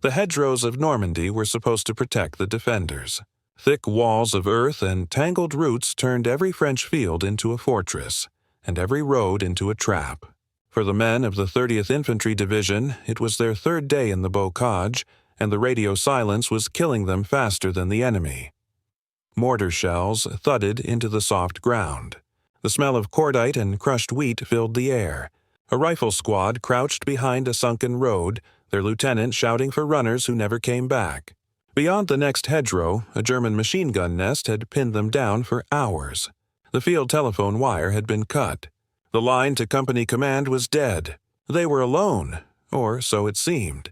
The hedgerows of Normandy were supposed to protect the defenders. Thick walls of earth and tangled roots turned every French field into a fortress, and every road into a trap. For the men of the 30th Infantry Division, it was their third day in the bocage, and the radio silence was killing them faster than the enemy. Mortar shells thudded into the soft ground. The smell of cordite and crushed wheat filled the air. A rifle squad crouched behind a sunken road, their lieutenant shouting for runners who never came back. Beyond the next hedgerow, a German machine gun nest had pinned them down for hours. The field telephone wire had been cut. The line to company command was dead. They were alone, or so it seemed.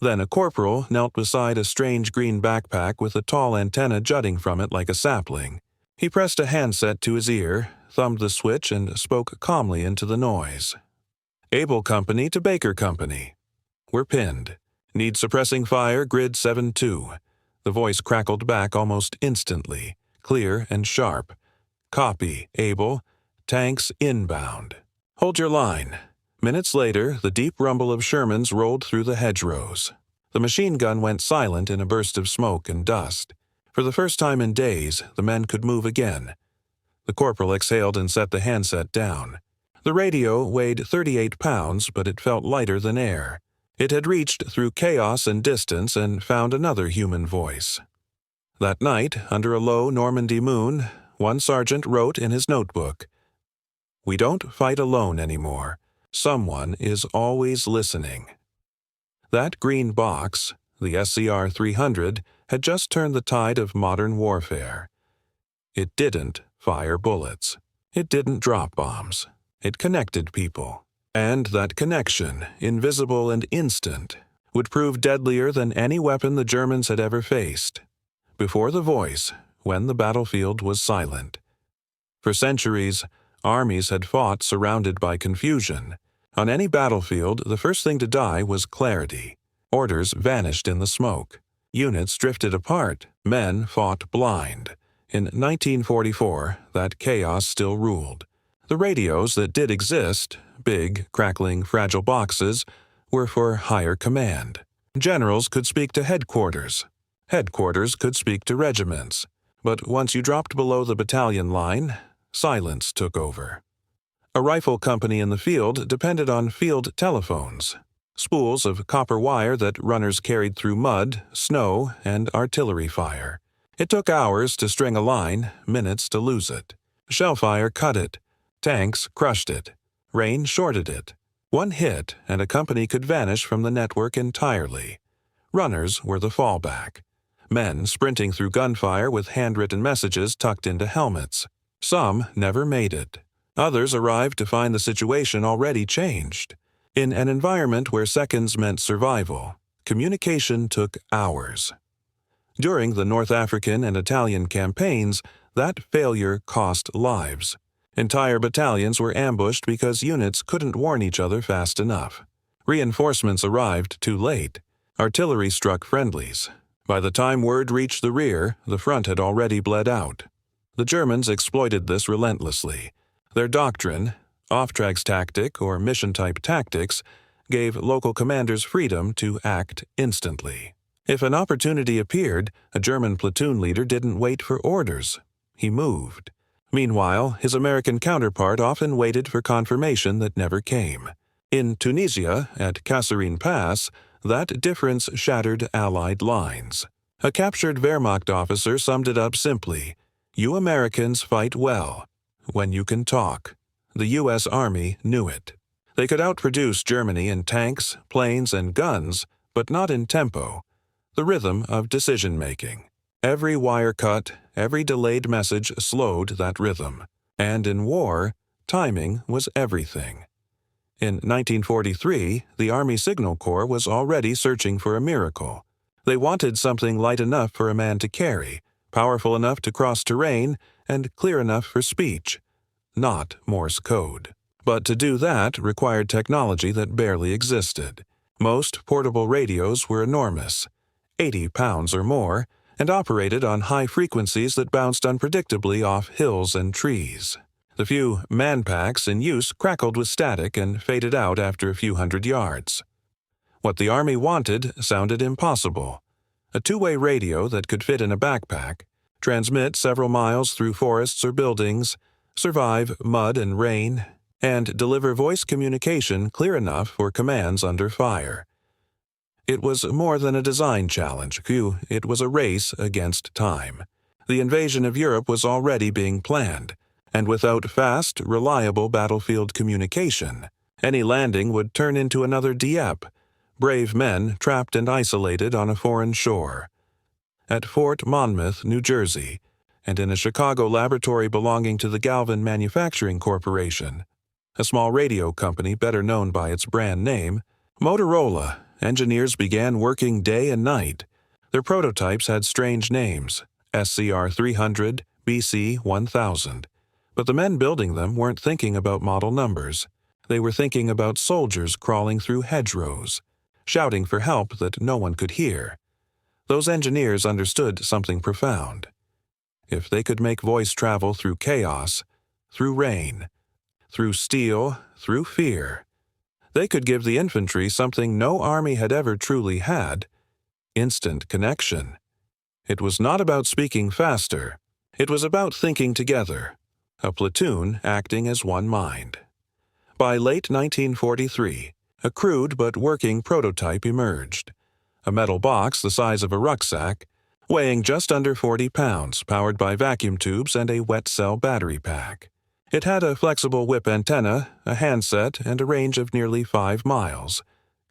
Then a corporal knelt beside a strange green backpack with a tall antenna jutting from it like a sapling. He pressed a handset to his ear, thumbed the switch, and spoke calmly into the noise. Able Company to Baker Company. We're pinned. Need suppressing fire, grid 7-2. The voice crackled back almost instantly, clear and sharp. Copy, Able. Tanks inbound. Hold your line. Minutes later, the deep rumble of Shermans rolled through the hedgerows. The machine gun went silent in a burst of smoke and dust. For the first time in days, the men could move again. The corporal exhaled and set the handset down. The radio weighed 38 pounds, but it felt lighter than air. It had reached through chaos and distance and found another human voice. That night, under a low Normandy moon, one sergeant wrote in his notebook, "We don't fight alone anymore. Someone is always listening." That green box, the SCR-300, had just turned the tide of modern warfare. It didn't fire bullets. It didn't drop bombs. It connected people. And that connection, invisible and instant, would prove deadlier than any weapon the Germans had ever faced. Before the voice, when the battlefield was silent. For centuries, armies had fought surrounded by confusion. On any battlefield, the first thing to die was clarity. Orders vanished in the smoke. Units drifted apart. Men fought blind. In 1944, that chaos still ruled. The radios that did exist, big, crackling, fragile boxes, were for higher command. Generals could speak to headquarters. Headquarters could speak to regiments. But once you dropped below the battalion line, silence took over. A rifle company in the field depended on field telephones, spools of copper wire that runners carried through mud, snow, and artillery fire. It took hours to string a line, minutes to lose it. Shellfire cut it. Tanks crushed it. Rain shorted it. One hit, and a company could vanish from the network entirely. Runners were the fallback. Men sprinting through gunfire with handwritten messages tucked into helmets. Some never made it. Others arrived to find the situation already changed. In an environment where seconds meant survival, communication took hours. During the North African and Italian campaigns, that failure cost lives. Entire battalions were ambushed because units couldn't warn each other fast enough. Reinforcements arrived too late. Artillery struck friendlies. By the time word reached the rear, the front had already bled out. The Germans exploited this relentlessly. Their doctrine, off-tracks tactic or mission-type tactics, gave local commanders freedom to act instantly. If an opportunity appeared, a German platoon leader didn't wait for orders. He moved. Meanwhile, his American counterpart often waited for confirmation that never came. In Tunisia, at Kasserine Pass, that difference shattered Allied lines. A captured Wehrmacht officer summed it up simply, "You Americans fight well. When you can talk." The U.S. Army knew it. They could outproduce Germany in tanks, planes, and guns, but not in tempo, the rhythm of decision-making. Every wire cut, every delayed message slowed that rhythm. And in war, timing was everything. In 1943, the Army Signal Corps was already searching for a miracle. They wanted something light enough for a man to carry, powerful enough to cross terrain, and clear enough for speech. Not Morse code. But to do that required technology that barely existed. Most portable radios were enormous, 80 pounds or more, and operated on high frequencies that bounced unpredictably off hills and trees. The few man-packs in use crackled with static and faded out after a few hundred yards. What the Army wanted sounded impossible. A two-way radio that could fit in a backpack, transmit several miles through forests or buildings, survive mud and rain, and deliver voice communication clear enough for commands under fire. It was more than a design challenge. It was a race against time. The invasion of Europe was already being planned, and without fast, reliable battlefield communication, any landing would turn into another Dieppe, brave men trapped and isolated on a foreign shore. At Fort Monmouth, New Jersey, and in a Chicago laboratory belonging to the Galvin Manufacturing Corporation, a small radio company better known by its brand name, Motorola, engineers began working day and night. Their prototypes had strange names, SCR-300, BC-1000. But the men building them weren't thinking about model numbers. They were thinking about soldiers crawling through hedgerows, shouting for help that no one could hear. Those engineers understood something profound. If they could make voice travel through chaos, through rain, through steel, through fear, they could give the infantry something no army had ever truly had: instant connection. It was not about speaking faster. It was about thinking together, a platoon acting as one mind. By late 1943, a crude but working prototype emerged. A metal box the size of a rucksack, weighing just under 40 pounds, powered by vacuum tubes and a wet cell battery pack. It had a flexible whip antenna, a handset, and a range of nearly 5 miles.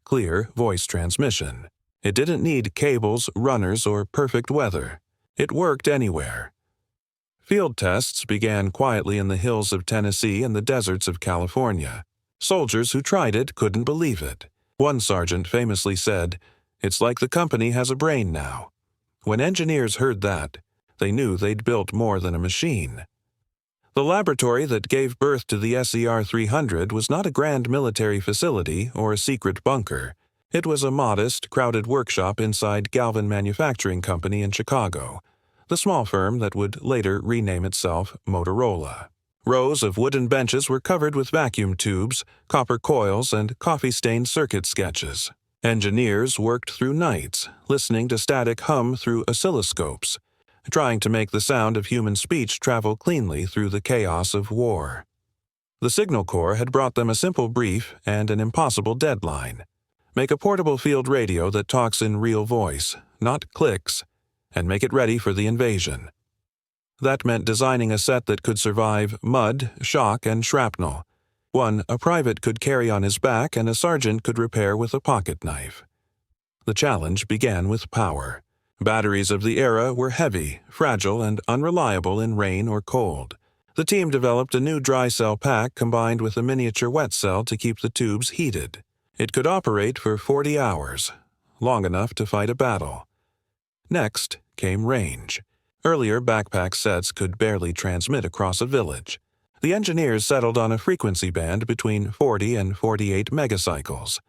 Clear voice transmission. It didn't need cables, runners, or perfect weather. It worked anywhere. Field tests began quietly in the hills of Tennessee and the deserts of California. Soldiers who tried it couldn't believe it. One sergeant famously said, "It's like the company has a brain now." When engineers heard that, they knew they'd built more than a machine. The laboratory that gave birth to the SCR-300 was not a grand military facility or a secret bunker. It was a modest, crowded workshop inside Galvin Manufacturing Company in Chicago, the small firm that would later rename itself Motorola. Rows of wooden benches were covered with vacuum tubes, copper coils, and coffee-stained circuit sketches. Engineers worked through nights, listening to static hum through oscilloscopes, trying to make the sound of human speech travel cleanly through the chaos of war. The Signal Corps had brought them a simple brief and an impossible deadline: make a portable field radio that talks in real voice, not clicks, and make it ready for the invasion. That meant designing a set that could survive mud, shock, and shrapnel. One a private could carry on his back and a sergeant could repair with a pocket knife. The challenge began with power. Batteries of the era were heavy, fragile, and unreliable in rain or cold. The team developed a new dry cell pack combined with a miniature wet cell to keep the tubes heated. It could operate for 40 hours, long enough to fight a battle. Next came range. Earlier backpack sets could barely transmit across a village. The engineers settled on a frequency band between 40 and 48 megacycles,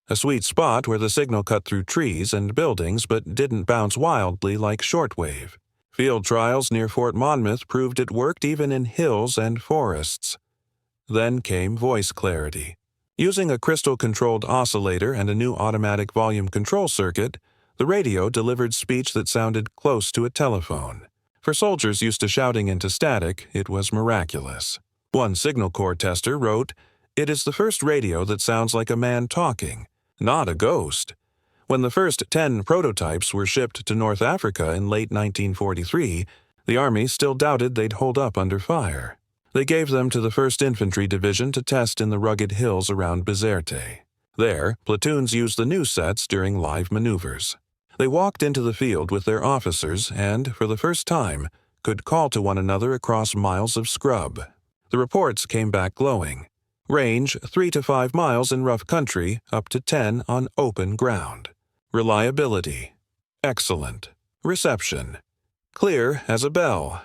a sweet spot where the signal cut through trees and buildings but didn't bounce wildly like shortwave. Field trials near Fort Monmouth proved it worked even in hills and forests. Then came voice clarity. Using a crystal-controlled oscillator and a new automatic volume control circuit, the radio delivered speech that sounded close to a telephone. For soldiers used to shouting into static, it was miraculous. One Signal Corps tester wrote, "It is the first radio that sounds like a man talking, not a ghost." When the first 10 prototypes were shipped to North Africa in late 1943, the Army still doubted they'd hold up under fire. They gave them to the 1st Infantry Division to test in the rugged hills around Bizerte. There, platoons used the new sets during live maneuvers. They walked into the field with their officers and, for the first time, could call to one another across miles of scrub. The reports came back glowing. Range 3 to 5 miles in rough country, up to 10 on open ground. Reliability excellent. Reception clear as a bell.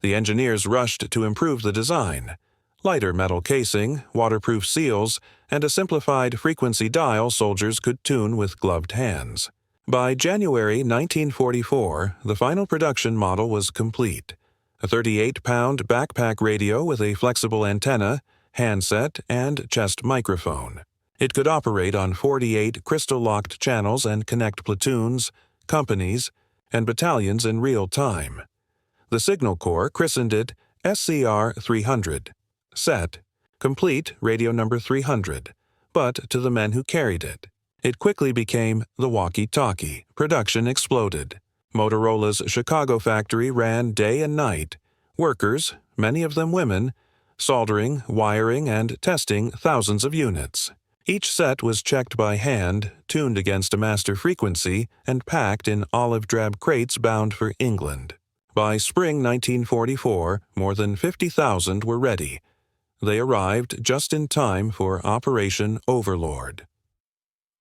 The engineers rushed to improve the design. Lighter metal casing, waterproof seals, and a simplified frequency dial soldiers could tune with gloved hands. By January 1944, the final production model was complete. A 38-pound backpack radio with a flexible antenna, handset, and chest microphone. It could operate on 48 crystal-locked channels and connect platoons, companies, and battalions in real time. The Signal Corps christened it SCR-300, set, complete radio number 300, but to the men who carried it. It quickly became the walkie-talkie. Production exploded. Motorola's Chicago factory ran day and night. Workers, many of them women, soldering, wiring, and testing thousands of units. Each set was checked by hand, tuned against a master frequency, and packed in olive-drab crates bound for England. By spring 1944, more than 50,000 were ready. They arrived just in time for Operation Overlord.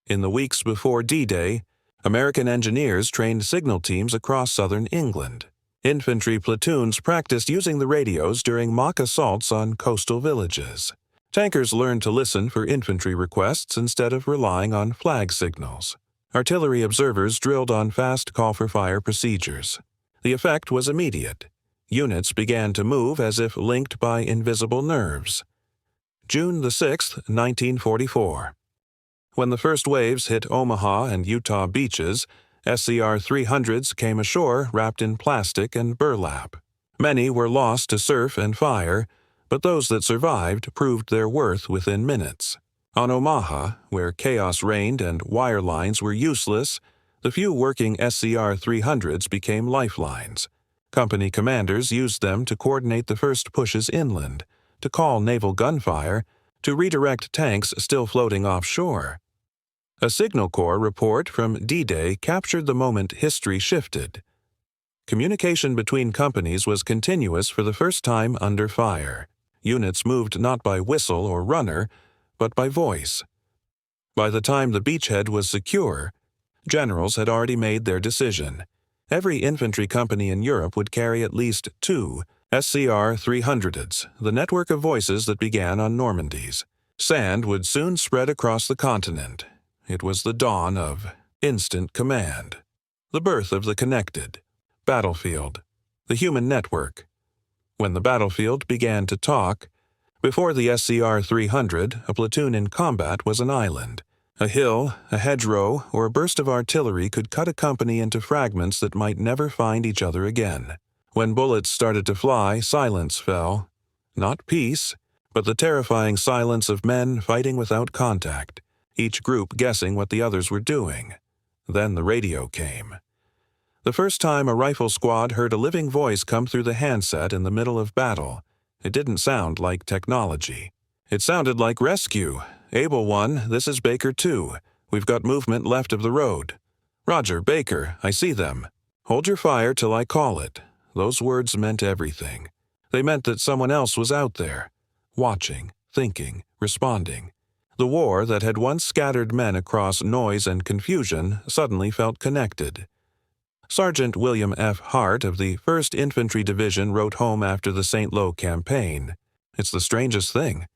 In the weeks before D-Day, American engineers trained signal teams across southern England. Infantry platoons practiced using the radios during mock assaults on coastal villages. Tankers learned to listen for infantry requests instead of relying on flag signals. Artillery observers drilled on fast call-for-fire procedures. The effect was immediate. Units began to move as if linked by invisible nerves. June 6, 1944. When the first waves hit Omaha and Utah beaches, SCR-300s came ashore wrapped in plastic and burlap. Many were lost to surf and fire, but those that survived proved their worth within minutes. On Omaha, where chaos reigned and wire lines were useless, the few working SCR-300s became lifelines. Company commanders used them to coordinate the first pushes inland, to call naval gunfire, to redirect tanks still floating offshore. A Signal Corps report from D-Day captured the moment history shifted. Communication between companies was continuous for the first time under fire. Units moved not by whistle or runner, but by voice. By the time the beachhead was secure, generals had already made their decision. Every infantry company in Europe would carry at least 2 SCR-300s, the network of voices that began on Normandy's. Sand would soon spread across the continent. It was the dawn of instant command, the birth of the connected battlefield, the human network. When the battlefield began to talk, before the SCR-300, a platoon in combat was an island. A hill, a hedgerow, or a burst of artillery could cut a company into fragments that might never find each other again. When bullets started to fly, silence fell. Not peace, but the terrifying silence of men fighting without contact, each group guessing what the others were doing. Then the radio came. The first time a rifle squad heard a living voice come through the handset in the middle of battle, it didn't sound like technology. It sounded like rescue. Able 1, this is Baker 2. We've got movement left of the road. Roger, Baker, I see them. Hold your fire till I call it. Those words meant everything. They meant that someone else was out there, watching, thinking, responding. The war that had once scattered men across noise and confusion suddenly felt connected. Sergeant William F. Hart of the 1st Infantry Division wrote home after the St. Lo campaign. It's the strangest thing.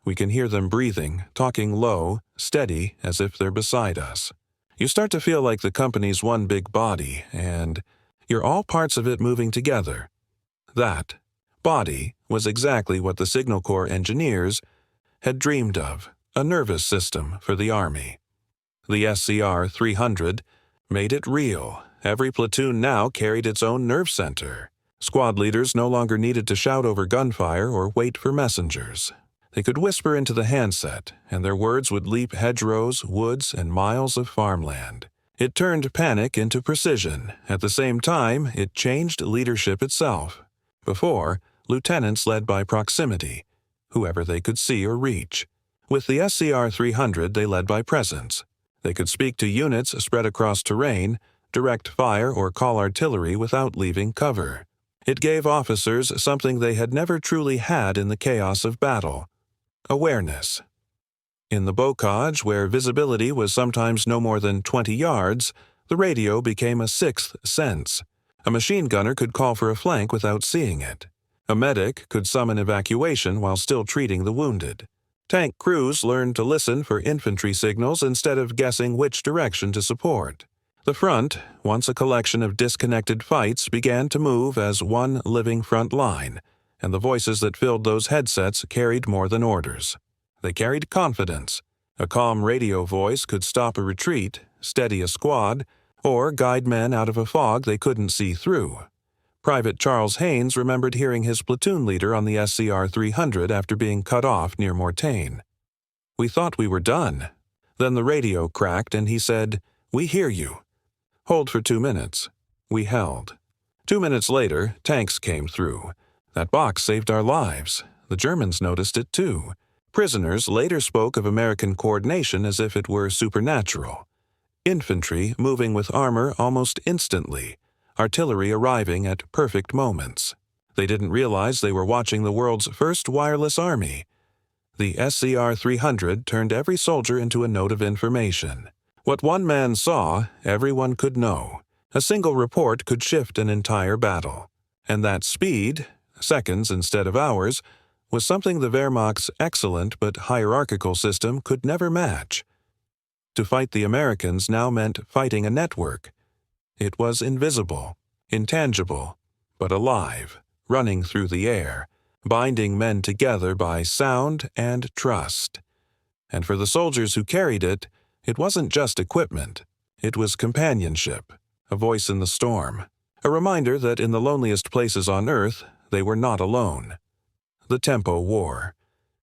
We can hear them breathing, talking low, steady, as if they're beside us. You start to feel like the company's one big body, and you're all parts of it moving together. That body was exactly what the Signal Corps engineers had dreamed of, a nervous system for the Army. The SCR-300 made it real. Every platoon now carried its own nerve center. Squad leaders no longer needed to shout over gunfire or wait for messengers. They could whisper into the handset, and their words would leap hedgerows, woods, and miles of farmland. It turned panic into precision. At the same time, it changed leadership itself. Before, lieutenants led by proximity, whoever they could see or reach. With the SCR-300, they led by presence. They could speak to units spread across terrain, direct fire, or call artillery without leaving cover. It gave officers something they had never truly had in the chaos of battle: awareness. In the bocage, where visibility was sometimes no more than 20 yards, the radio became a sixth sense. A machine gunner could call for a flank without seeing it. A medic could summon evacuation while still treating the wounded. Tank crews learned to listen for infantry signals instead of guessing which direction to support. The front, once a collection of disconnected fights, began to move as one living front line, and the voices that filled those headsets carried more than orders. They carried confidence, A calm radio voice could stop a retreat, steady a squad, or guide men out of a fog they couldn't see through. Private Charles Haynes remembered hearing his platoon leader on the SCR-300 after being cut off near Mortain. "We thought we were done." Then the radio cracked and he said, "We hear you. Hold for 2 minutes." We held. 2 minutes later, tanks came through. That box saved our lives. The Germans noticed it too. Prisoners later spoke of American coordination as if it were supernatural. Infantry moving with armor almost instantly. Artillery arriving at perfect moments. They didn't realize they were watching the world's first wireless army. The SCR-300 turned every soldier into a note of information. What one man saw, everyone could know. A single report could shift an entire battle. And that speed, seconds instead of hours, was something the Wehrmacht's excellent but hierarchical system could never match. To fight the Americans now meant fighting a network. It was invisible, intangible, but alive, running through the air, binding men together by sound and trust. And for the soldiers who carried it, it wasn't just equipment. It was companionship, a voice in the storm, a reminder that in the loneliest places on Earth, they were not alone. The Tempo War,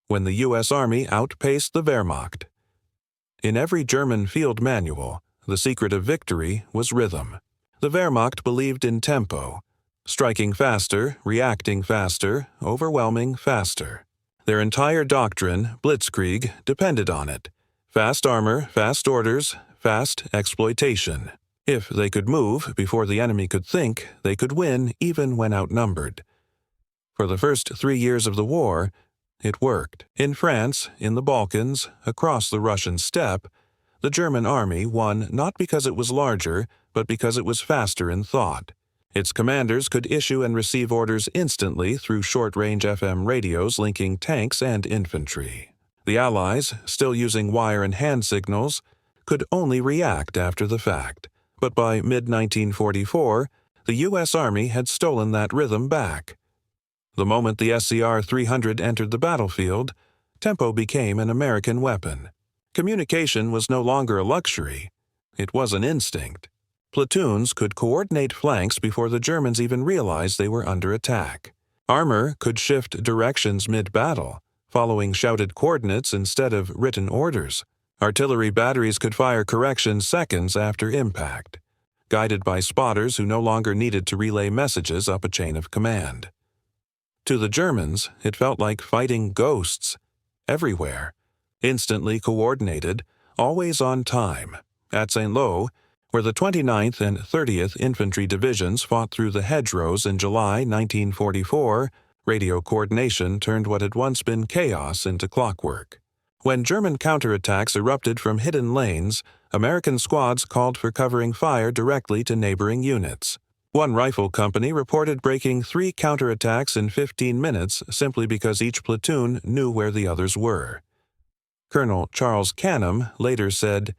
when the U.S. Army outpaced the Wehrmacht. In every German field manual, the secret of victory was rhythm. The Wehrmacht believed in tempo, striking faster, reacting faster, overwhelming faster. Their entire doctrine, Blitzkrieg, depended on it. Fast armor, fast orders, fast exploitation. If they could move before the enemy could think, they could win even when outnumbered. For the first 3 years of the war, it worked. In France, in the Balkans, across the Russian steppe, the German army won not because it was larger, but because it was faster in thought. Its commanders could issue and receive orders instantly through short-range FM radios linking tanks and infantry. The Allies, still using wire and hand signals, could only react after the fact. But by mid-1944, the U.S. Army had stolen that rhythm back. The moment the SCR-300 entered the battlefield, tempo became an American weapon. Communication was no longer a luxury. It was an instinct. Platoons could coordinate flanks before the Germans even realized they were under attack. Armor could shift directions mid-battle, following shouted coordinates instead of written orders. Artillery batteries could fire corrections seconds after impact, guided by spotters who no longer needed to relay messages up a chain of command. To the Germans, it felt like fighting ghosts, everywhere, instantly coordinated, always on time. At St. Lo, where the 29th and 30th Infantry Divisions fought through the hedgerows in July 1944, radio coordination turned what had once been chaos into clockwork. When German counterattacks erupted from hidden lanes, American squads called for covering fire directly to neighboring units. One rifle company reported breaking 3 counterattacks in 15 minutes simply because each platoon knew where the others were. Colonel Charles Canham later said,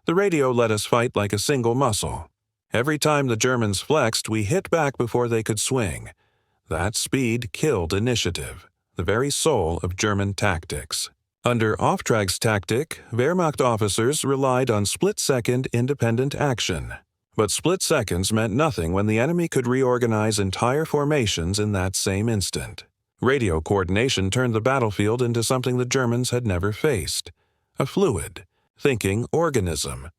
"The radio let us fight like a single muscle. Every time the Germans flexed, we hit back before they could swing. That speed killed initiative, the very soul of German tactics." Under Auftragstaktik, tactic, Wehrmacht officers relied on split-second independent action. But split seconds meant nothing when the enemy could reorganize entire formations in that same instant. Radio coordination turned the battlefield into something the Germans had never faced, a fluid, thinking organism.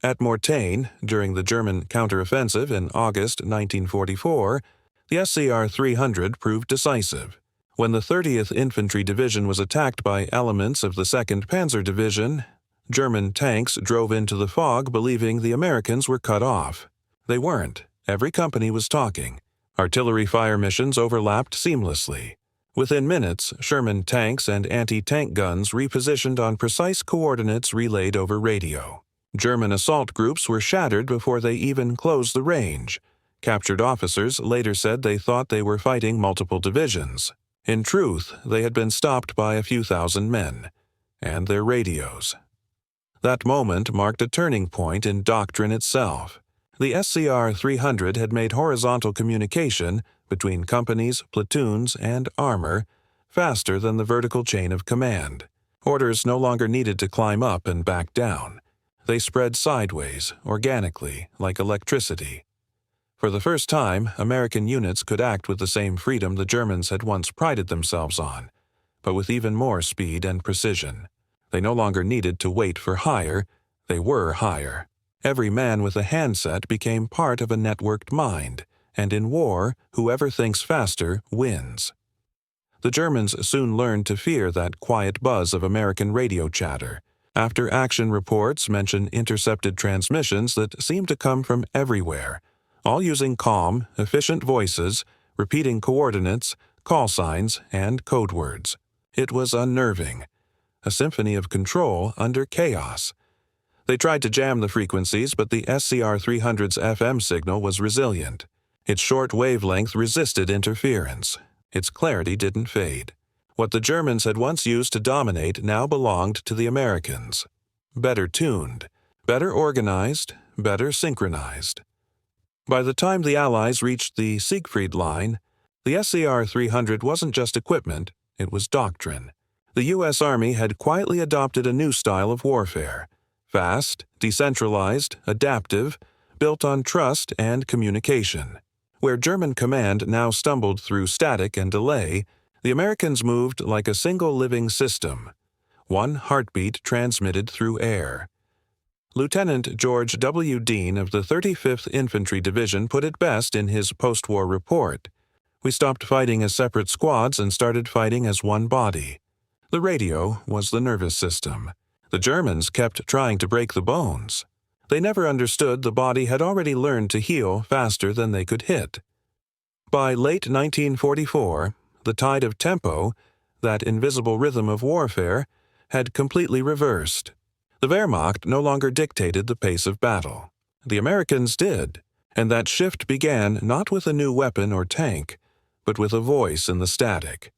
At Mortain, during the German counteroffensive in August 1944, the SCR-300 proved decisive. When the 30th Infantry Division was attacked by elements of the 2nd Panzer Division, German tanks drove into the fog believing the Americans were cut off. They weren't. Every company was talking. Artillery fire missions overlapped seamlessly. Within minutes, Sherman tanks and anti-tank guns repositioned on precise coordinates relayed over radio. German assault groups were shattered before they even closed the range. Captured officers later said they thought they were fighting multiple divisions. In truth, they had been stopped by a few thousand men, and their radios. That moment marked a turning point in doctrine itself. The SCR-300 had made horizontal communication between companies, platoons, and armor faster than the vertical chain of command. Orders no longer needed to climb up and back down. They spread sideways, organically, like electricity. For the first time, American units could act with the same freedom the Germans had once prided themselves on, but with even more speed and precision. They no longer needed to wait for hire, they were hire. Every man with a handset became part of a networked mind, and in war, whoever thinks faster wins. The Germans soon learned to fear that quiet buzz of American radio chatter. After-action reports mention intercepted transmissions that seemed to come from everywhere, all using calm, efficient voices, repeating coordinates, call signs, and code words. It was unnerving, a symphony of control under chaos. They tried to jam the frequencies, but the SCR-300's FM signal was resilient. Its short wavelength resisted interference. Its clarity didn't fade. What the Germans had once used to dominate now belonged to the Americans. Better tuned, better organized, better synchronized. By the time the Allies reached the Siegfried Line, the SCR-300 wasn't just equipment, it was doctrine. The U.S. Army had quietly adopted a new style of warfare. Fast, decentralized, adaptive, built on trust and communication. Where German command now stumbled through static and delay, the Americans moved like a single living system. One heartbeat transmitted through air. Lieutenant George W. Dean of the 35th Infantry Division put it best in his post-war report. We stopped fighting as separate squads and started fighting as one body. The radio was the nervous system. The Germans kept trying to break the bones. They never understood the body had already learned to heal faster than they could hit. By late 1944, the tide of tempo, that invisible rhythm of warfare, had completely reversed. The Wehrmacht no longer dictated the pace of battle. The Americans did, and that shift began not with a new weapon or tank, but with a voice in the static.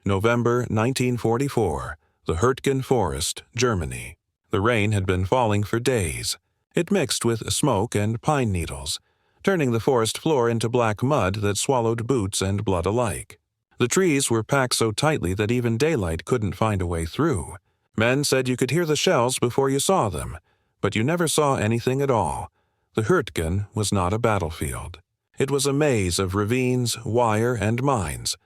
November 1944, the Hürtgen Forest, Germany. The rain had been falling for days. It mixed with smoke and pine needles, turning the forest floor into black mud that swallowed boots and blood alike. The trees were packed so tightly that even daylight couldn't find a way through. Men said you could hear the shells before you saw them, but you never saw anything at all. The Hürtgen was not a battlefield. It was a maze of ravines, wire, and mines,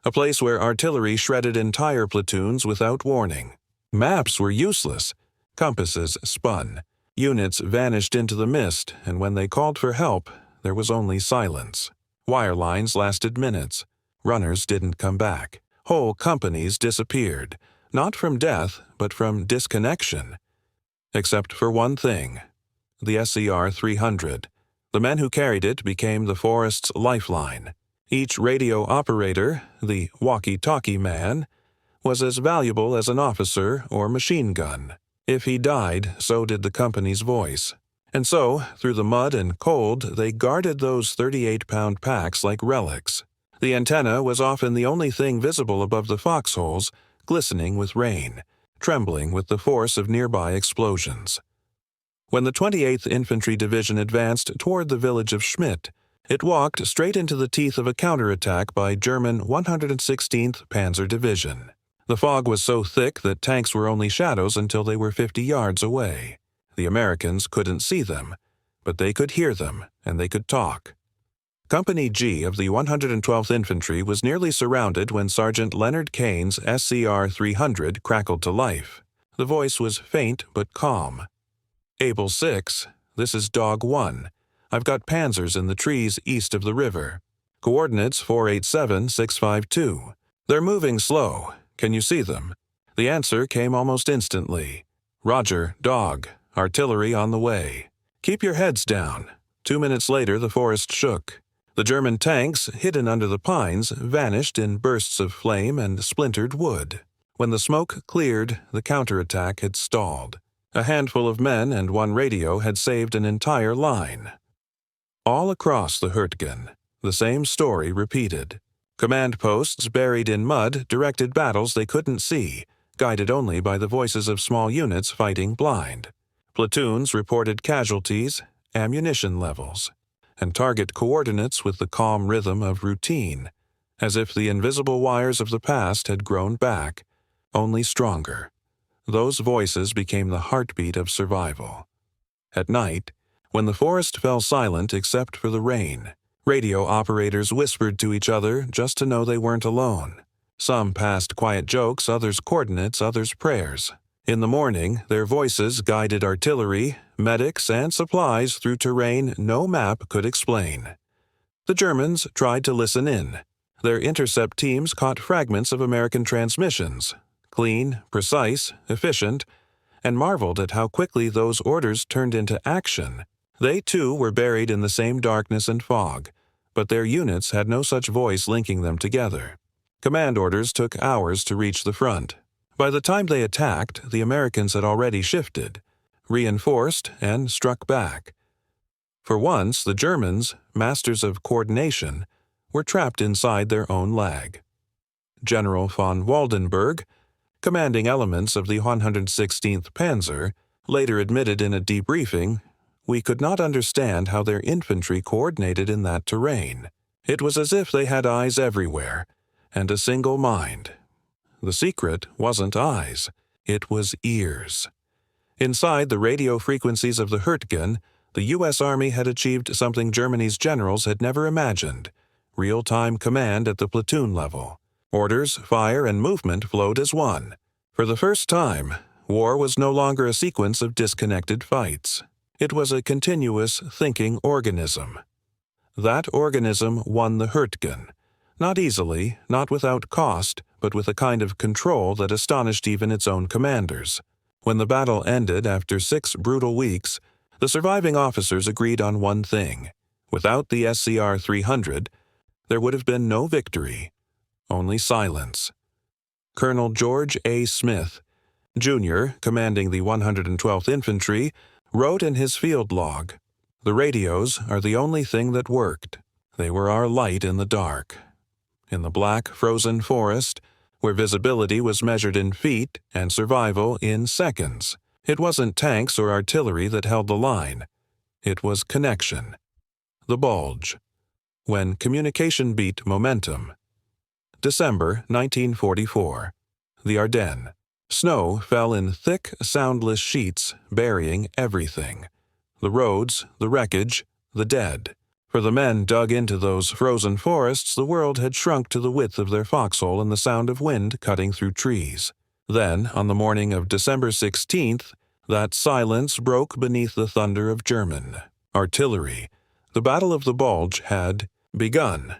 a place where artillery shredded entire platoons without warning. Maps were useless. Compasses spun. Units vanished into the mist, and when they called for help, there was only silence. Wire lines lasted minutes. Runners didn't come back. Whole companies disappeared. Not from death, but from disconnection. Except for one thing, the SCR-300. The men who carried it became the forest's lifeline. Each radio operator, the walkie-talkie man, was as valuable as an officer or machine gun. If he died, so did the company's voice. And so, through the mud and cold, they guarded those 38-pound packs like relics. The antenna was often the only thing visible above the foxholes, glistening with rain, trembling with the force of nearby explosions. When the 28th Infantry Division advanced toward the village of Schmidt, it walked straight into the teeth of a counterattack by German 116th Panzer Division. The fog was so thick that tanks were only shadows until they were 50 yards away. The Americans couldn't see them, but they could hear them, and they could talk. Company G of the 112th Infantry was nearly surrounded when Sergeant Leonard Kane's SCR-300 crackled to life. The voice was faint but calm. Able 6, this is Dog 1. I've got panzers in the trees east of the river. Coordinates 487652. They're moving slow. Can you see them? The answer came almost instantly. Roger, Dog. Artillery on the way. Keep your heads down. 2 minutes later, the forest shook. The German tanks, hidden under the pines, vanished in bursts of flame and splintered wood. When the smoke cleared, the counterattack had stalled. A handful of men and one radio had saved an entire line. All across the Hürtgen, the same story repeated. Command posts buried in mud directed battles they couldn't see, guided only by the voices of small units fighting blind. Platoons reported casualties, ammunition levels, and target coordinates with the calm rhythm of routine, as if the invisible wires of the past had grown back, only stronger. Those voices became the heartbeat of survival. At night, when the forest fell silent except for the rain, radio operators whispered to each other just to know they weren't alone. Some passed quiet jokes, others coordinates, others prayers. In the morning, their voices guided artillery, medics, and supplies through terrain no map could explain. The Germans tried to listen in. Their intercept teams caught fragments of American transmissions, clean, precise, efficient, and marveled at how quickly those orders turned into action. They too were buried in the same darkness and fog, but their units had no such voice linking them together. Command orders took hours to reach the front. By the time they attacked, the Americans had already shifted, reinforced, and struck back. For once, the Germans, masters of coordination, were trapped inside their own lag. General von Waldenberg, commanding elements of the 116th Panzer, later admitted in a debriefing, "We could not understand how their infantry coordinated in that terrain. It was as if they had eyes everywhere, and a single mind." The secret wasn't eyes, it was ears. Inside the radio frequencies of the Hurtgen, the U.S. Army had achieved something Germany's generals had never imagined: real-time command at the platoon level. Orders, fire, and movement flowed as one. For the first time, war was no longer a sequence of disconnected fights. It was a continuous, thinking organism. That organism won the Hurtgen. Not easily, not without cost, but with a kind of control that astonished even its own commanders. When the battle ended after 6 brutal weeks, the surviving officers agreed on one thing: without the SCR-300, there would have been no victory, only silence. Colonel George A. Smith, Jr., commanding the 112th Infantry, wrote in his field log, "The radios are the only thing that worked. They were our light in the dark." In the black, frozen forest, where visibility was measured in feet and survival in seconds, it wasn't tanks or artillery that held the line. It was connection. The bulge. When communication beat momentum. December 1944. The Ardennes. Snow fell in thick, soundless sheets, burying everything. The roads, the wreckage, the dead. For the men dug into those frozen forests, the world had shrunk to the width of their foxhole and the sound of wind cutting through trees. Then, on the morning of December 16th, that silence broke beneath the thunder of German artillery. The Battle of the Bulge had begun.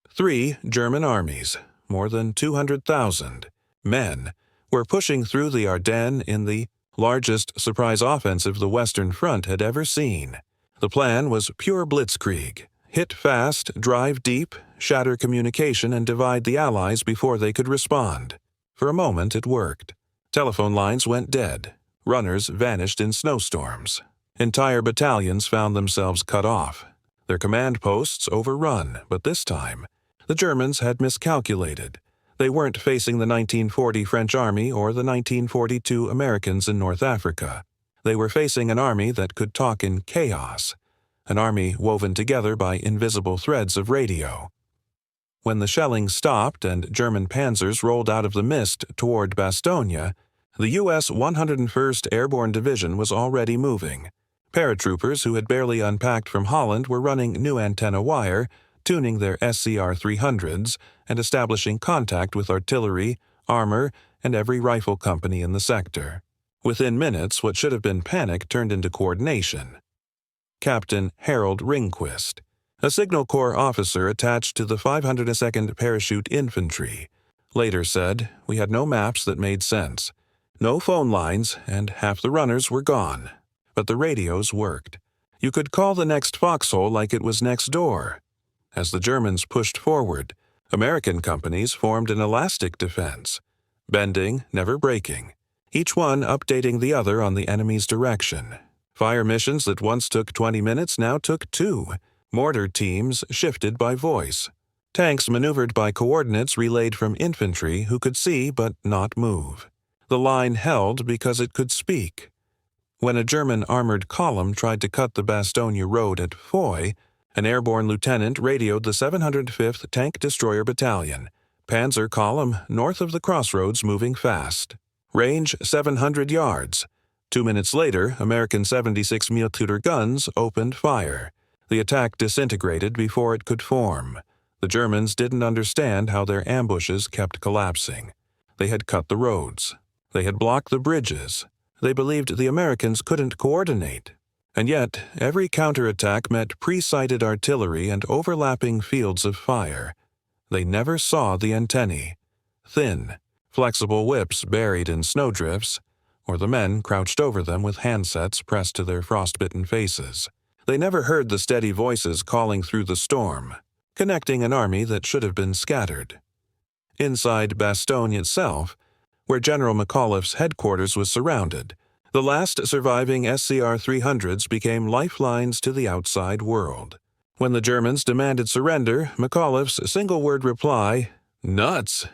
3 German armies, more than 200,000 men, were pushing through the Ardennes in the largest surprise offensive the Western Front had ever seen. The plan was pure blitzkrieg: hit fast, drive deep, shatter communication, and divide the Allies before they could respond. For a moment it worked. Telephone lines went dead. Runners vanished in snowstorms. Entire battalions found themselves cut off. Their command posts overrun, but this time, the Germans had miscalculated. They weren't facing the 1940 French Army or the 1942 Americans in North Africa. They were facing an army that could talk in chaos, an army woven together by invisible threads of radio. When the shelling stopped and German panzers rolled out of the mist toward Bastogne, the U.S. 101st Airborne Division was already moving. Paratroopers who had barely unpacked from Holland were running new antenna wire, tuning their SCR-300s, and establishing contact with artillery, armor, and every rifle company in the sector. Within minutes, what should have been panic turned into coordination. Captain Harold Ringquist, a Signal Corps officer attached to the 502nd Parachute Infantry, later said, "We had no maps that made sense, no phone lines, and half the runners were gone. But the radios worked. You could call the next foxhole like it was next door." As the Germans pushed forward, American companies formed an elastic defense, bending, never breaking, each one updating the other on the enemy's direction. Fire missions that once took 20 minutes now took 2. Mortar teams shifted by voice. Tanks maneuvered by coordinates relayed from infantry who could see but not move. The line held because it could speak. When a German armored column tried to cut the Bastogne road at Foy, an airborne lieutenant radioed the 705th Tank Destroyer Battalion, Panzer column north of the crossroads moving fast. Range 700 yards. 2 minutes later, American 76mm guns opened fire. The attack disintegrated before it could form. The Germans didn't understand how their ambushes kept collapsing. They had cut the roads. They had blocked the bridges. They believed the Americans couldn't coordinate. And yet, every counterattack met pre-sighted artillery and overlapping fields of fire. They never saw the antennae. Thin, flexible whips buried in snowdrifts, or the men crouched over them with handsets pressed to their frostbitten faces. They never heard the steady voices calling through the storm, connecting an army that should have been scattered. Inside Bastogne itself, where General McAuliffe's headquarters was surrounded, the last surviving SCR-300s became lifelines to the outside world. When the Germans demanded surrender, McAuliffe's single-word reply, "Nuts,"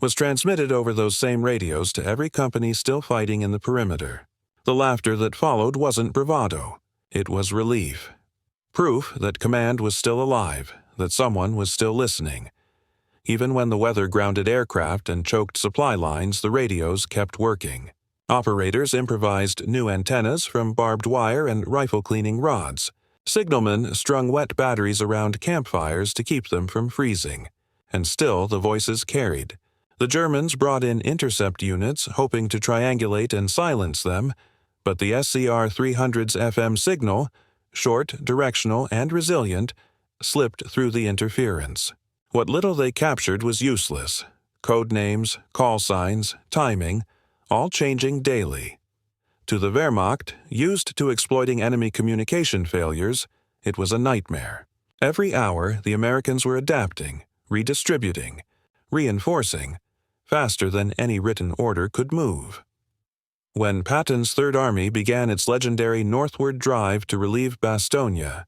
was transmitted over those same radios to every company still fighting in the perimeter. The laughter that followed wasn't bravado. It was relief. Proof that command was still alive, that someone was still listening. Even when the weather grounded aircraft and choked supply lines, the radios kept working. Operators improvised new antennas from barbed wire and rifle-cleaning rods. Signalmen strung wet batteries around campfires to keep them from freezing. And still the voices carried. The Germans brought in intercept units, hoping to triangulate and silence them, but the SCR-300's FM signal, short, directional, and resilient, slipped through the interference. What little they captured was useless. Code names, call signs, timing, all changing daily. To the Wehrmacht, used to exploiting enemy communication failures, it was a nightmare. Every hour, the Americans were adapting, redistributing, reinforcing, faster than any written order could move. When Patton's Third Army began its legendary northward drive to relieve Bastogne,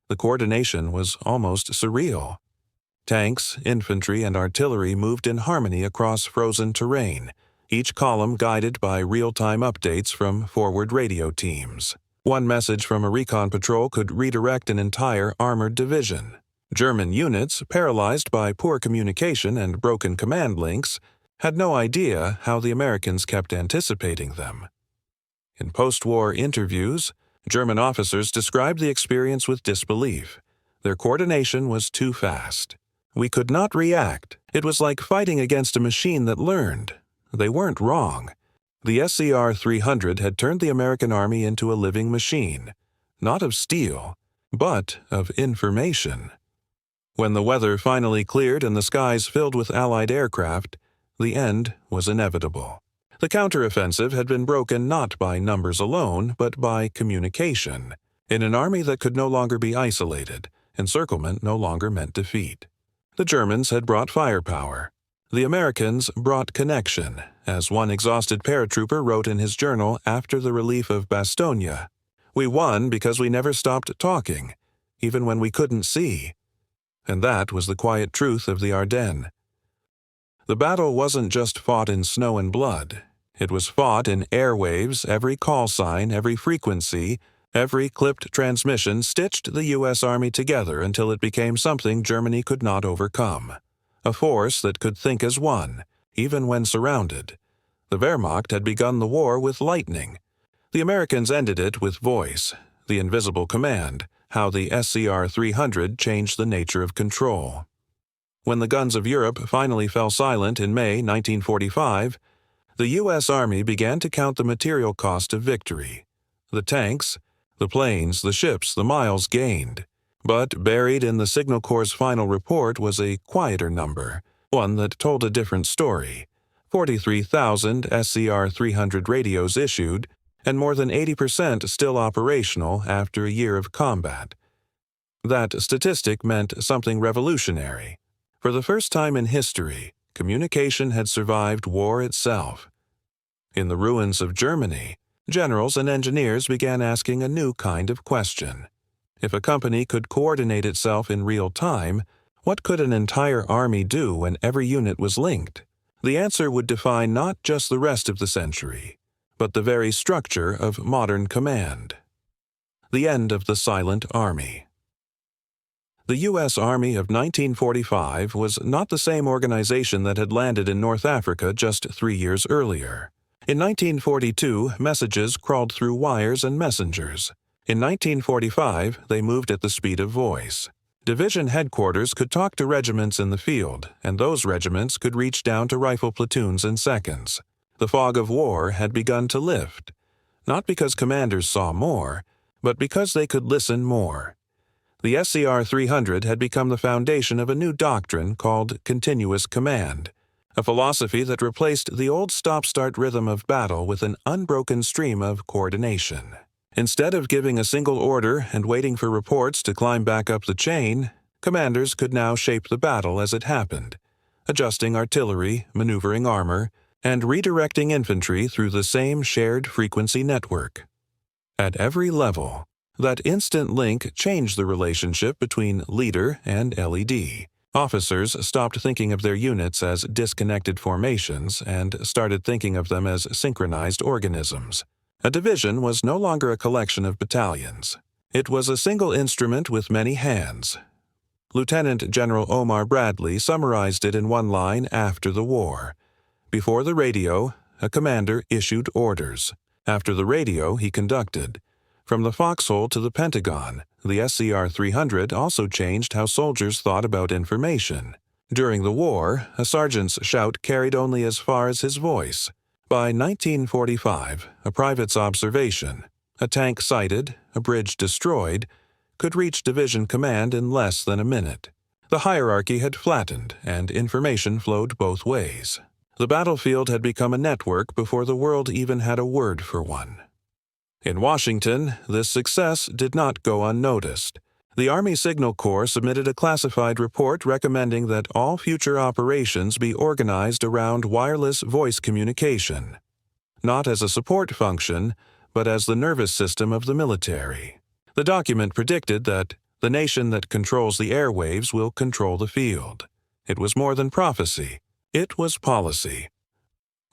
the coordination was almost surreal. Tanks, infantry, and artillery moved in harmony across frozen terrain, each column guided by real-time updates from forward radio teams. One message from a recon patrol could redirect an entire armored division. German units, paralyzed by poor communication and broken command links, had no idea how the Americans kept anticipating them. In post-war interviews, German officers described the experience with disbelief. Their coordination was too fast. We could not react. It was like fighting against a machine that learned. They weren't wrong. The SCR-300 had turned the American army into a living machine, not of steel, but of information. When the weather finally cleared and the skies filled with Allied aircraft, the end was inevitable. The counteroffensive had been broken not by numbers alone, but by communication. In an army that could no longer be isolated, encirclement no longer meant defeat. The Germans had brought firepower. The Americans brought connection, as one exhausted paratrooper wrote in his journal after the relief of Bastogne. "We won because we never stopped talking, even when we couldn't see." And that was the quiet truth of the Ardennes. The battle wasn't just fought in snow and blood. It was fought in airwaves, every call sign, every frequency, every clipped transmission stitched the U.S. Army together until it became something Germany could not overcome. A force that could think as one, even when surrounded. The Wehrmacht had begun the war with lightning. The Americans ended it with voice, the invisible command, how the SCR-300 changed the nature of control. When the guns of Europe finally fell silent in May 1945, the U.S. Army began to count the material cost of victory. The tanks, the planes, the ships, the miles gained. But buried in the Signal Corps' final report was a quieter number, one that told a different story. 43,000 SCR-300 radios issued, and more than 80% still operational after a year of combat. That statistic meant something revolutionary. For the first time in history, communication had survived war itself. In the ruins of Germany, generals and engineers began asking a new kind of question. If a company could coordinate itself in real time, what could an entire army do when every unit was linked? The answer would define not just the rest of the century, but the very structure of modern command. The end of the silent army. The U.S. Army of 1945 was not the same organization that had landed in North Africa just 3 years earlier. In 1942, messages crawled through wires and messengers. In 1945, they moved at the speed of voice. Division headquarters could talk to regiments in the field, and those regiments could reach down to rifle platoons in seconds. The fog of war had begun to lift, not because commanders saw more, but because they could listen more. The SCR-300 had become the foundation of a new doctrine called continuous command, a philosophy that replaced the old stop-start rhythm of battle with an unbroken stream of coordination. Instead of giving a single order and waiting for reports to climb back up the chain, commanders could now shape the battle as it happened, adjusting artillery, maneuvering armor, and redirecting infantry through the same shared frequency network. At every level, that instant link changed the relationship between leader and LED. Officers stopped thinking of their units as disconnected formations and started thinking of them as synchronized organisms. A division was no longer a collection of battalions. It was a single instrument with many hands. Lieutenant General Omar Bradley summarized it in one line after the war. Before the radio, a commander issued orders. After the radio, he conducted. From the foxhole to the Pentagon, the SCR-300 also changed how soldiers thought about information. During the war, a sergeant's shout carried only as far as his voice. By 1945, a private's observation, a tank sighted, a bridge destroyed, could reach division command in less than a minute. The hierarchy had flattened, and information flowed both ways. The battlefield had become a network before the world even had a word for one. In Washington, this success did not go unnoticed. The Army Signal Corps submitted a classified report recommending that all future operations be organized around wireless voice communication, not as a support function, but as the nervous system of the military. The document predicted that the nation that controls the airwaves will control the field. It was more than prophecy. It was policy.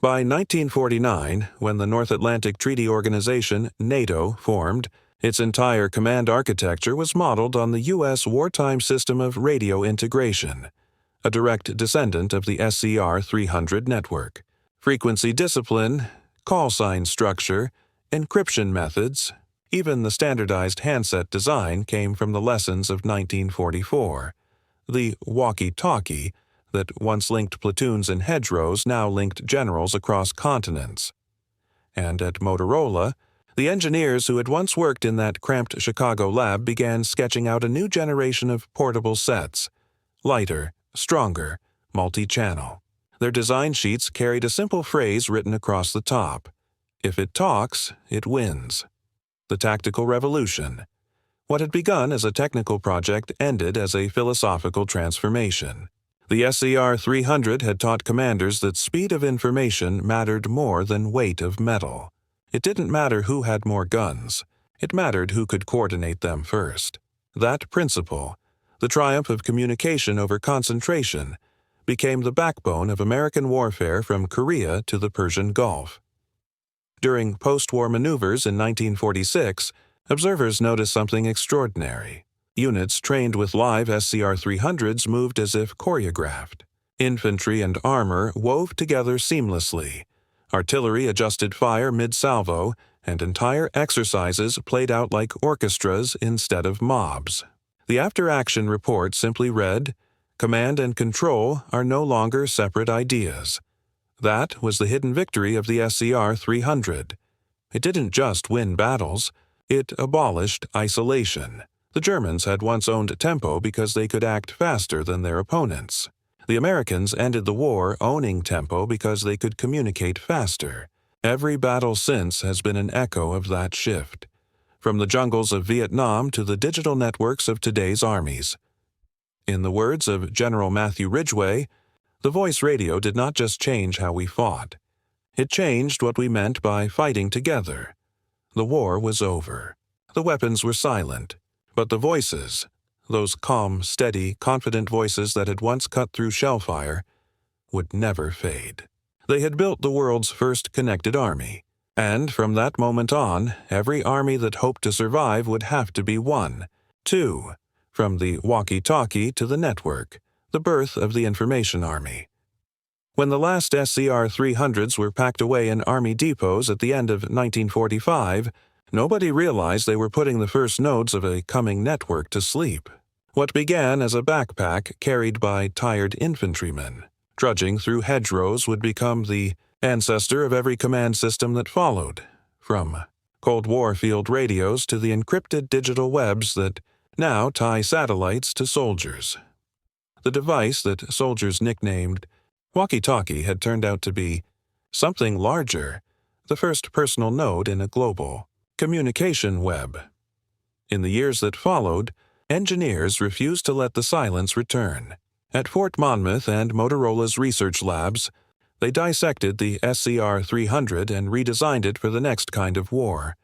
By 1949, when the North Atlantic Treaty Organization, NATO, formed, its entire command architecture was modeled on the U.S. wartime system of radio integration, a direct descendant of the SCR-300 network. Frequency discipline, call sign structure, encryption methods, even the standardized handset design came from the lessons of 1944. The walkie-talkie that once linked platoons in hedgerows now linked generals across continents. And at Motorola, the engineers who had once worked in that cramped Chicago lab began sketching out a new generation of portable sets, lighter, stronger, multi-channel. Their design sheets carried a simple phrase written across the top: "If it talks, it wins." The tactical revolution. What had begun as a technical project ended as a philosophical transformation. The SCR-300 had taught commanders that speed of information mattered more than weight of metal. It didn't matter who had more guns. It mattered who could coordinate them first. That principle, the triumph of communication over concentration, became the backbone of American warfare from Korea to the Persian Gulf. During post-war maneuvers in 1946, observers noticed something extraordinary. Units trained with live SCR-300s moved as if choreographed. Infantry and armor wove together seamlessly. Artillery adjusted fire mid-salvo, and entire exercises played out like orchestras instead of mobs. The after-action report simply read, "Command and control are no longer separate ideas." That was the hidden victory of the SCR-300. It didn't just win battles, it abolished isolation. The Germans had once owned tempo because they could act faster than their opponents. The Americans ended the war owning tempo because they could communicate faster. Every battle since has been an echo of that shift, from the jungles of Vietnam to the digital networks of today's armies. In the words of General Matthew Ridgway, the voice radio did not just change how we fought. It changed what we meant by fighting together. The war was over. The weapons were silent. But the voices, those calm, steady, confident voices that had once cut through shellfire, would never fade. They had built the world's first connected army, and from that moment on, every army that hoped to survive would have to be one. Two, from the walkie-talkie to the network, the birth of the information army. When the last SCR-300s were packed away in Army depots at the end of 1945, nobody realized they were putting the first nodes of a coming network to sleep. What began as a backpack carried by tired infantrymen, trudging through hedgerows, would become the ancestor of every command system that followed, from Cold War field radios to the encrypted digital webs that now tie satellites to soldiers. The device that soldiers nicknamed walkie-talkie had turned out to be something larger, the first personal node in a global communication web. In the years that followed, engineers refused to let the silence return. At Fort Monmouth and Motorola's research labs, they dissected the SCR-300 and redesigned it for the next kind of war,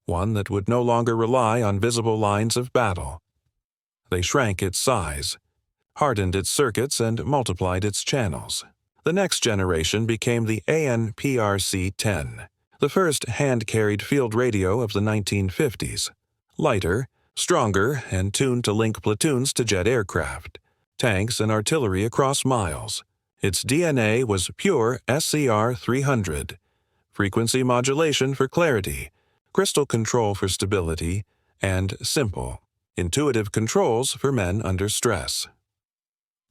one that would no longer rely on visible lines of battle. They shrank its size, hardened its circuits, and multiplied its channels. The next generation became the ANPRC-10, the first hand-carried field radio of the 1950s, lighter, stronger, and tuned to link platoons to jet aircraft, tanks, and artillery across miles. Its DNA was pure SCR-300, frequency modulation for clarity, crystal control for stability, and simple, intuitive controls for men under stress.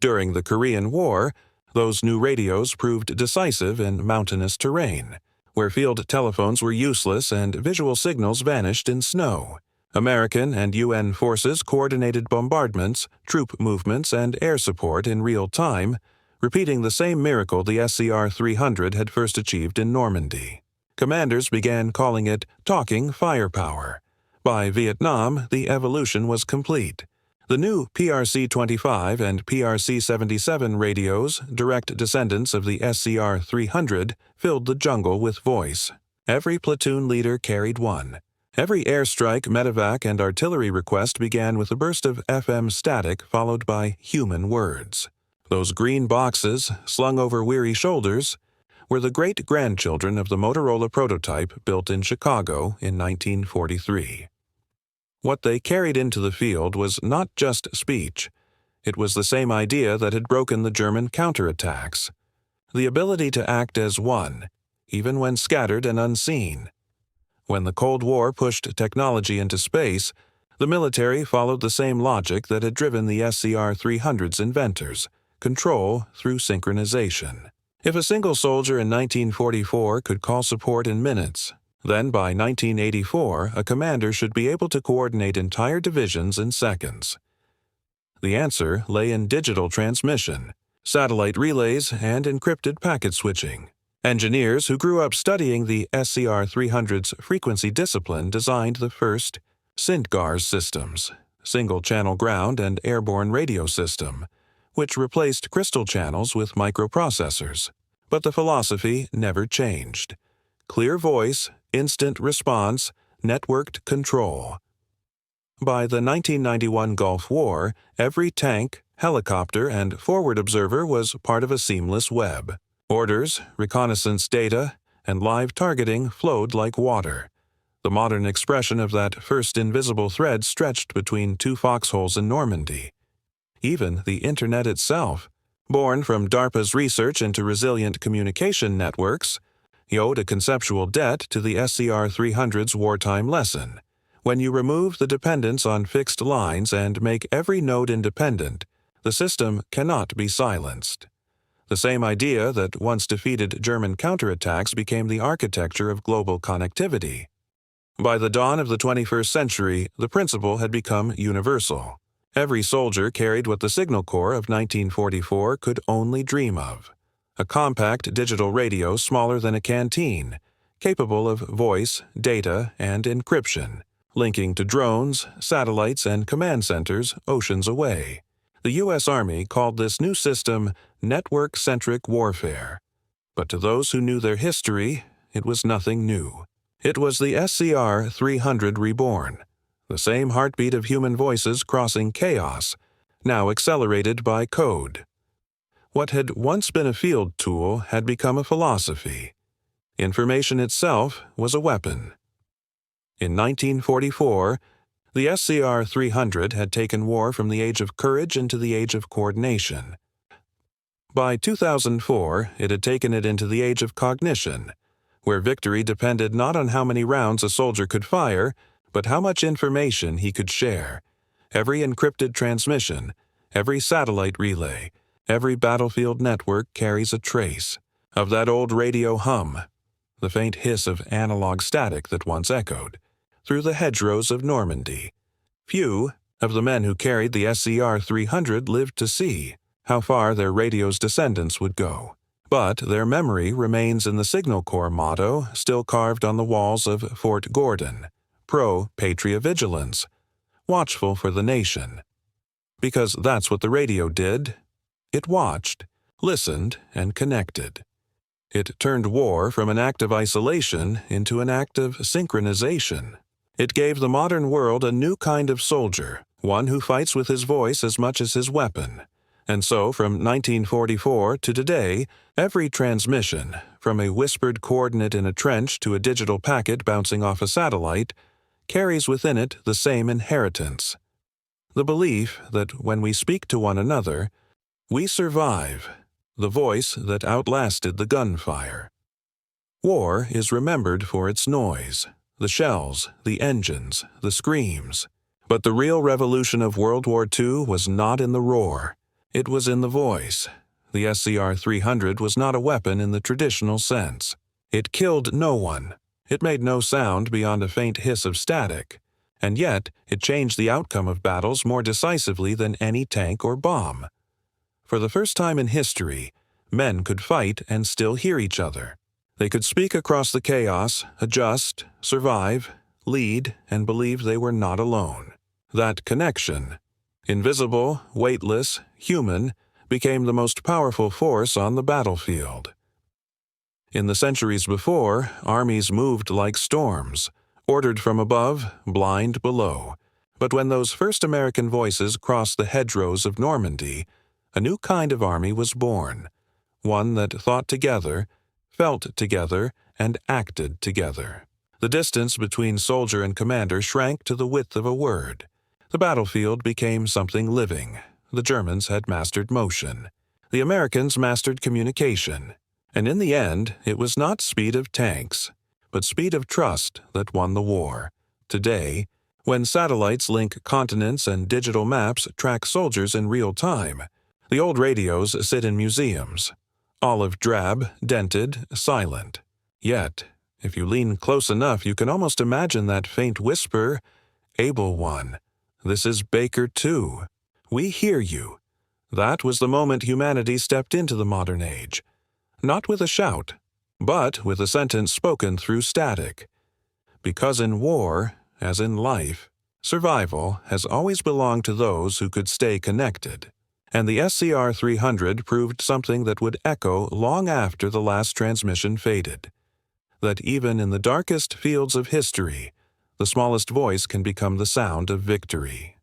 During the Korean War, those new radios proved decisive in mountainous terrain, where field telephones were useless and visual signals vanished in snow. American and UN forces coordinated bombardments, troop movements, and air support in real time, repeating the same miracle the SCR-300 had first achieved in Normandy. Commanders began calling it talking firepower. By Vietnam, the evolution was complete. The new PRC-25 and PRC-77 radios, direct descendants of the SCR-300, filled the jungle with voice. Every platoon leader carried one. Every airstrike, medevac, and artillery request began with a burst of FM static followed by human words. Those green boxes, slung over weary shoulders, were the great-grandchildren of the Motorola prototype built in Chicago in 1943. What they carried into the field was not just speech. It was the same idea that had broken the German counterattacks. The ability to act as one, even when scattered and unseen. When the Cold War pushed technology into space, the military followed the same logic that had driven the SCR-300's inventors: control through synchronization. If a single soldier in 1944 could call support in minutes, then by 1984 a commander should be able to coordinate entire divisions in seconds. The answer lay in digital transmission, satellite relays, and encrypted packet switching. Engineers who grew up studying the SCR-300's frequency discipline designed the first SINTGARS systems, single-channel ground and airborne radio system, which replaced crystal channels with microprocessors. But the philosophy never changed. Clear voice, instant response, networked control. By the 1991 Gulf War, every tank, helicopter, and forward observer was part of a seamless web. Orders, reconnaissance data, and live targeting flowed like water. The modern expression of that first invisible thread stretched between two foxholes in Normandy. Even the Internet itself, born from DARPA's research into resilient communication networks, owed a conceptual debt to the SCR-300's wartime lesson. When you remove the dependence on fixed lines and make every node independent, the system cannot be silenced. The same idea that once defeated German counterattacks became the architecture of global connectivity. By the dawn of the 21st century, the principle had become universal. Every soldier carried what the Signal Corps of 1944 could only dream of: a compact digital radio smaller than a canteen, capable of voice, data, and encryption, linking to drones, satellites, and command centers oceans away. The U.S. Army called this new system network-centric warfare. But to those who knew their history, it was nothing new. It was the SCR-300 reborn. The same heartbeat of human voices crossing chaos, now accelerated by code. What had once been a field tool had become a philosophy. Information itself was a weapon. In 1944, the SCR-300 had taken war from the age of courage into the age of coordination. By 2004, it had taken it into the age of cognition, where victory depended not on how many rounds a soldier could fire, but how much information he could share. Every encrypted transmission, every satellite relay, every battlefield network carries a trace of that old radio hum, the faint hiss of analog static that once echoed through the hedgerows of Normandy. Few of the men who carried the SCR-300 lived to see how far their radio's descendants would go, but their memory remains in the Signal Corps motto still carved on the walls of Fort Gordon: pro-Patria vigilance, watchful for the nation. Because that's what the radio did. It watched, listened, and connected. It turned war from an act of isolation into an act of synchronization. It gave the modern world a new kind of soldier, one who fights with his voice as much as his weapon. And so, from 1944 to today, every transmission, from a whispered coordinate in a trench to a digital packet bouncing off a satellite, carries within it the same inheritance: the belief that when we speak to one another, we survive, the voice that outlasted the gunfire. War is remembered for its noise, the shells, the engines, the screams. But the real revolution of World War II was not in the roar. It was in the voice. The SCR-300 was not a weapon in the traditional sense. It killed no one. It made no sound beyond a faint hiss of static. And yet, it changed the outcome of battles more decisively than any tank or bomb. For the first time in history, men could fight and still hear each other. They could speak across the chaos, adjust, survive, lead, and believe they were not alone. That connection, invisible, weightless, human, became the most powerful force on the battlefield. In the centuries before, armies moved like storms, ordered from above, blind below. But when those first American voices crossed the hedgerows of Normandy, a new kind of army was born, one that thought together, felt together, and acted together. The distance between soldier and commander shrank to the width of a word. The battlefield became something living. The Germans had mastered motion. The Americans mastered communication. And in the end, it was not speed of tanks, but speed of trust that won the war. Today, when satellites link continents and digital maps track soldiers in real time, the old radios sit in museums, olive drab, dented, silent. Yet, if you lean close enough, you can almost imagine that faint whisper, "Able One, this is Baker 2. We hear you." That was the moment humanity stepped into the modern age. Not with a shout, but with a sentence spoken through static. Because in war, as in life, survival has always belonged to those who could stay connected. And the SCR-300 proved something that would echo long after the last transmission faded. That even in the darkest fields of history, the smallest voice can become the sound of victory.